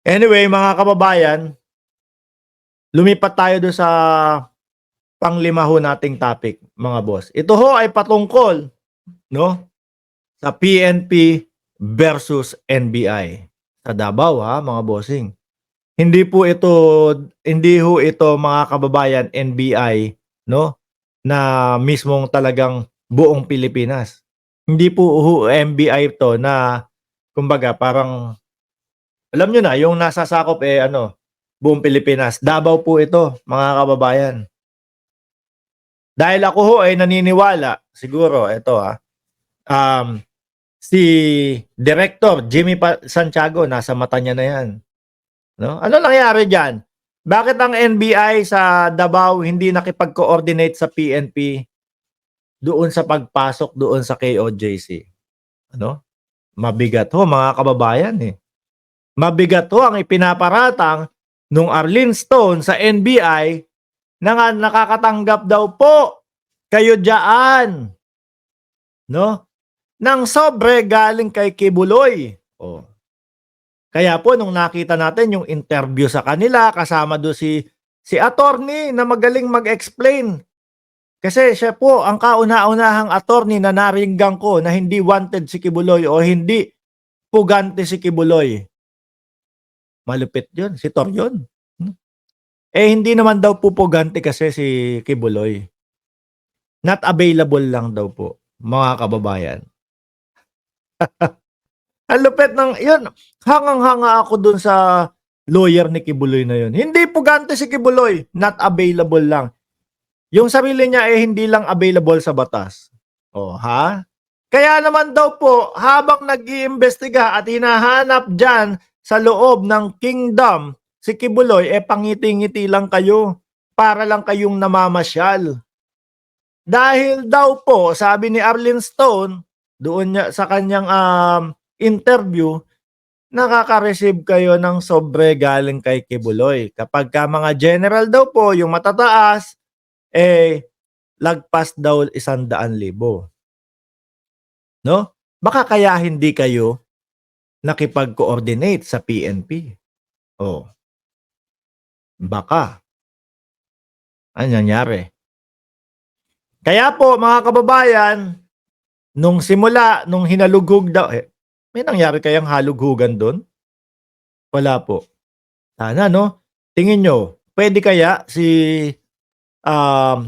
Anyway, mga kababayan, lumipat tayo do'n sa panglima ho nating topic, mga boss. Ito ho ay patungkol, 'no, sa PNP versus NBI sa Davao, mga bossing. Hindi ho ito mga kababayan NBI, 'no, na mismong talagang buong Pilipinas. Hindi po ho NBI 'to na kumbaga parang alam niyo na yung nasasakop, buong Pilipinas. Davao po ito, mga kababayan. Dahil ako ho ay naniniwala, siguro eto, um, si Director Jimmy Santiago nasa mata niya na 'yan, 'no? Ano nangyari diyan? Bakit ang NBI sa Davao hindi nakipag-coordinate sa PNP doon sa pagpasok doon sa KOJC, ano? Mabigat ho mga kababayan, eh. Mabigat ho ang ipinaparatang nung Arlene Stone sa NBI na nga nakakatanggap daw po kayo diyaan, 'no, ng sobre galing kay Kibuloy. Oh. Kaya po nung nakita natin yung interview sa kanila kasama do si attorney na magaling mag-explain. Kasi siya po ang kauna-unahang attorney na naringgan ko na hindi wanted si Kibuloy o hindi pugante si Kibuloy. Malupit 'yun, si Tor 'yun. Hindi naman daw po pugante kasi si Kibuloy. Not available lang daw po, mga kababayan. Ang lupit ng 'yun, hangang-hanga ako dun sa lawyer ni Kibuloy na 'yun. Hindi pugante si Kibuloy, not available lang. Yung sarili niya, hindi lang available sa batas. Oh, ha? Kaya naman daw po, habang nag-iimbestiga at hinahanap diyan sa loob ng kingdom si Kibuloy, pangiti-ngiti lang kayo, para lang kayong namamasyal. Dahil daw po, sabi ni Arlene Stone, doon niya sa kanyang interview, nakaka-receive kayo ng sobre galing kay Kibuloy. Kapagka mga general daw po, yung matataas, lagpas daw 100,000. 'No? Baka kaya hindi kayo nakipag-coordinate sa PNP. Oh, baka. Ano nangyari? Kaya po mga kababayan, nung simula, nung hinalughog daw, may nangyari kayang halughugan do'n? Wala po. Sana 'no? Tingin niyo, puwede kaya si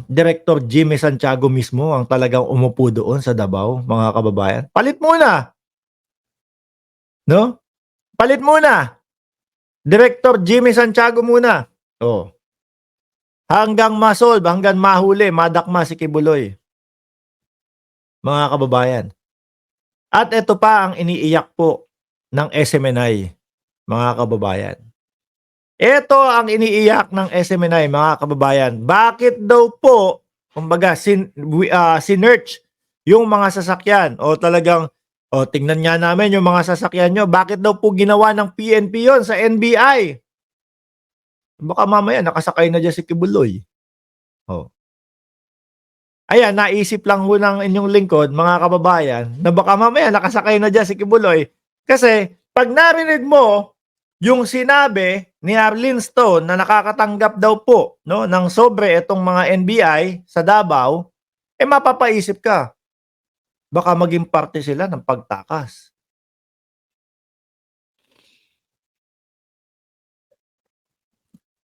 Director Jimmy Santiago mismo ang talagang umupo doon sa Davao, mga kababayan? Palit muna, 'no? Palit muna. Director Jimmy Santiago muna. Oh, hanggang ma-solve, hanggang mahuli, madakma si Kibuloy, mga kababayan. At ito pa ang iniiyak po ng SMNI, mga kababayan. Ito ang iniiyak ng SMNI, mga kababayan. Bakit daw po, kumbaga, sinearch yung mga sasakyan o talagang, tingnan nga namin yung mga sasakyan nyo. Bakit daw po ginawa ng PNP yon sa NBI? Baka mamaya nakasakay na diyan si Kibuloy. Oh. Ayan, naisip lang ho ng inyong lingkod, mga kababayan, na baka mamaya nakasakay na diyan si Kibuloy. Kasi 'pag narinig mo yung sinabi ni Arlene Stone na nakakatanggap daw po, 'no, ng sobre itong mga NBI sa Davao, mapapaisip ka, baka maging parte sila ng pagtakas.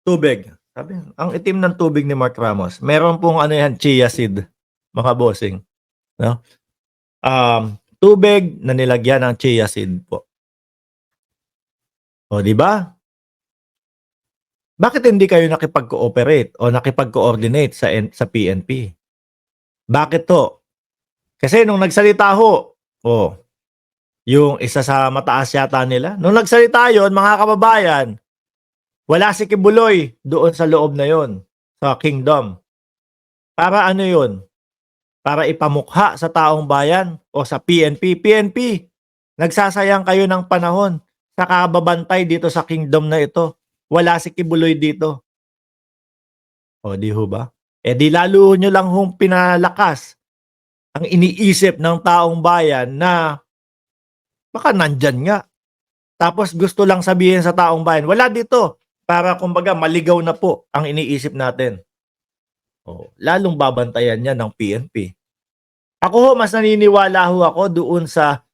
Tubig, sabi ang itim ng tubig ni Mark Ramos, meron pong ano yan, chia seed, mga bossing, 'no? Tubig na nilagyan ng chia seed po. O, 'di ba? Bakit hindi kayo nakipag-cooperate o nakipag-coordinate sa PNP? Bakit ho? Kasi nung nagsalita ho, yung isa sa mataas yata nila, nung nagsalita yon, mga kababayan, wala si Kibuloy doon sa loob na yon, sa kingdom. Para ano yun? Para ipamukha sa taong bayan o sa PNP. PNP, nagsasayang kayo ng panahon sa kababantay dito sa kingdom na ito. Wala si Kibuloy dito. O, di ho ba? Di lalo nyo lang hong pinalakas ang iniisip ng taong bayan na baka nandyan nga. tapos gusto lang sabihin sa taong bayan. Wala dito para kumbaga maligaw na po ang iniisip natin. Lalong babantayan yan ng PNP. Ako ho, mas naniniwala ho ako doon sa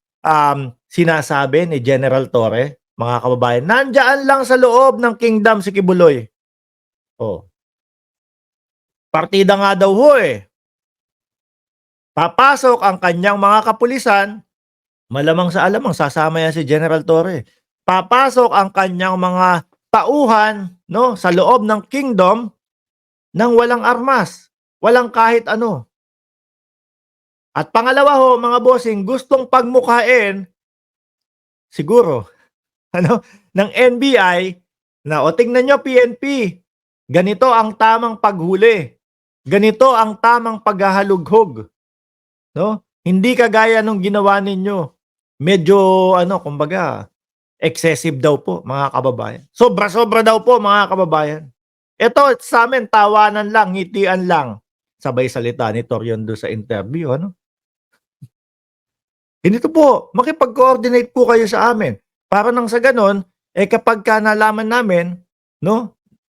sinasabi ni General Torre, mga kababayan. Nandiyan lang sa loob ng kingdom si Kibuloy. Partida nga daw ho eh. Papasok ang kanyang mga kapulisan, malamang sa alamang sasama yan si General Torre. Papasok ang kanyang mga tauhan, no, sa loob ng kingdom nang walang armas, walang kahit ano. At pangalawa ho, mga bossing, gustong pagmukhain siguro ng NBI na tingnan nyo PNP, ganito ang tamang paghuli. Ganito ang tamang paghahalughog. No? Hindi kagaya nung ginawa ninyo. Medyo kumbaga excessive daw po, mga kababayan. Sobra-sobra daw po, mga kababayan. Ito sa amin tawanan lang, ngitian lang. Sabay salita ni Toriondo sa interview, Ganito po, makipag-coordinate po kayo sa amin. Para nang sa ganon, kapag nalaman namin,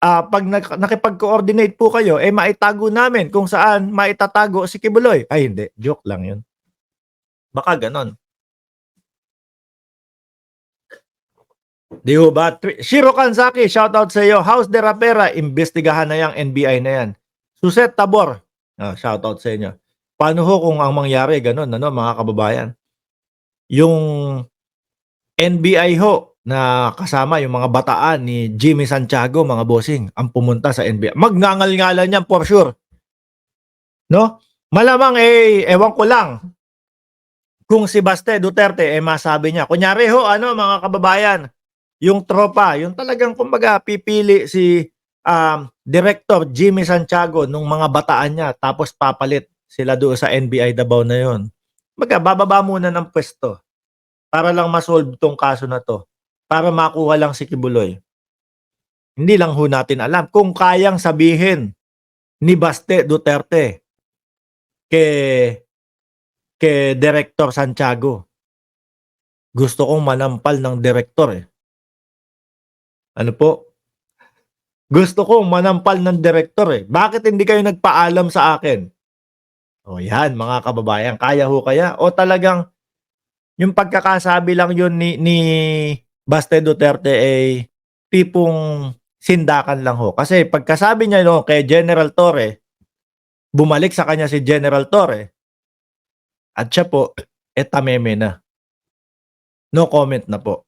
pag nakipag-coordinate po kayo, maitago namin kung saan maitatago si Kibuloy. Ay hindi, joke lang yun. Baka ganon. Di ho ba? Shiro Kanzaki, shoutout sa iyo. House de Rapera, imbestigahan na yung NBI na yan. Suset Tabor, shoutout sa inyo. Paano ho kung ang mangyari ganon, mga kababayan? Yung NBI ho na kasama yung mga bataan ni Jimmy Santiago, mga bossing, ang pumunta sa NBI. Magngangal-ngalan yan for sure. No? Malamang ewan ko lang kung si Baste Duterte masabi niya. Kunyari ho, mga kababayan, yung tropa, yung talagang kumbaga pipili si Director Jimmy Santiago nung mga bataan niya tapos papalit sila doon sa NBI Davao na yon. Bababa muna ng pwesto para lang masolve tong kaso na to. Para makuha lang si Kibuloy. Hindi lang ho natin alam kung kayang sabihin ni Baste Duterte kay Director Santiago. Gusto kong manampal ng direktor Ano po? Gusto kong manampal ng direktor Bakit hindi kayo nagpaalam sa akin? Yan mga kababayan, kaya ho kaya? O talagang yung pagkakasabi lang yun ni Baste Duterte tipong sindakan lang ho. Kasi pagkasabi niya kay General Torre, bumalik sa kanya si General Torre, at siya po, tameme na. No comment na po,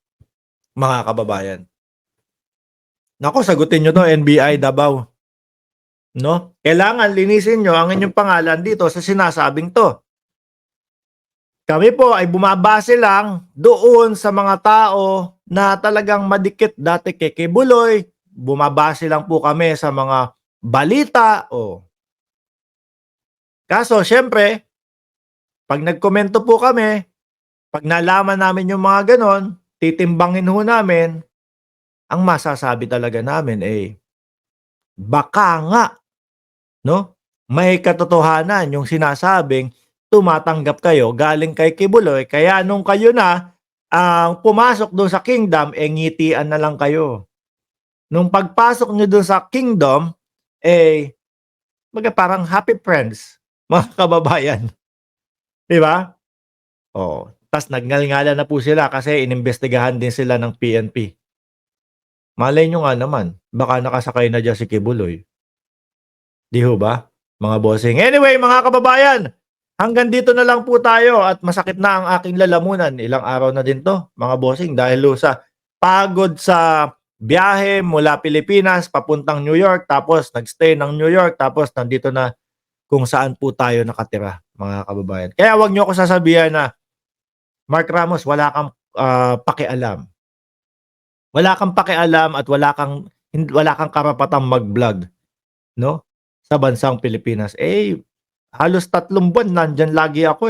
mga kababayan. Nako, sagutin nyo to, NBI Davao. No? Kailangan linisin nyo ang inyong pangalan dito sa sinasabing to. Kami po ay bumabase lang doon sa mga tao na talagang madikit dati kay Kibuloy. Bumabase lang po kami sa mga balita. Kaso, syempre, pag nagkomento po kami, pag nalaman namin yung mga ganon, titimbangin ho namin, ang masasabi talaga namin baka nga, may katotohanan yung sinasabing tumatanggap kayo galing kay Kibuloy, kaya nung kayo na ang pumasok doon sa kingdom, ngitian na lang kayo. Nung pagpasok nyo doon sa kingdom, parang happy friends, mga kababayan. Diba? Tas nagngal-ngala na po sila kasi inimbestigahan din sila ng PNP. Malay nyo nga naman, baka nakasakay na dyan si Kibuloy. Di ho ba, mga bossing? Anyway, mga kababayan, hanggang dito na lang po tayo at masakit na ang aking lalamunan. Ilang araw na din to, mga bossing, dahil sa pagod sa biyahe mula Pilipinas papuntang New York, tapos nagstay ng New York, tapos nandito na kung saan po tayo nakatira, mga kababayan. Kaya wag nyo ako sasabihan na, Mark Ramos, wala kang pakialam. Wala kang pakialam at wala kang karapatang mag-vlog, sa bansang Pilipinas. Halos 3 buwan nandyan lagi ako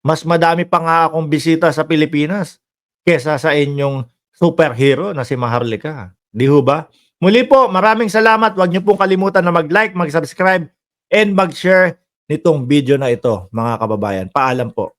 Mas madami pa nga akong bisita sa Pilipinas kesa sa inyong superhero na si Maharlika. Di ho ba? Muli po, maraming salamat. Huwag niyo pong kalimutan na mag-like, mag-subscribe, and mag-share nitong video na ito, mga kababayan. Paalam po.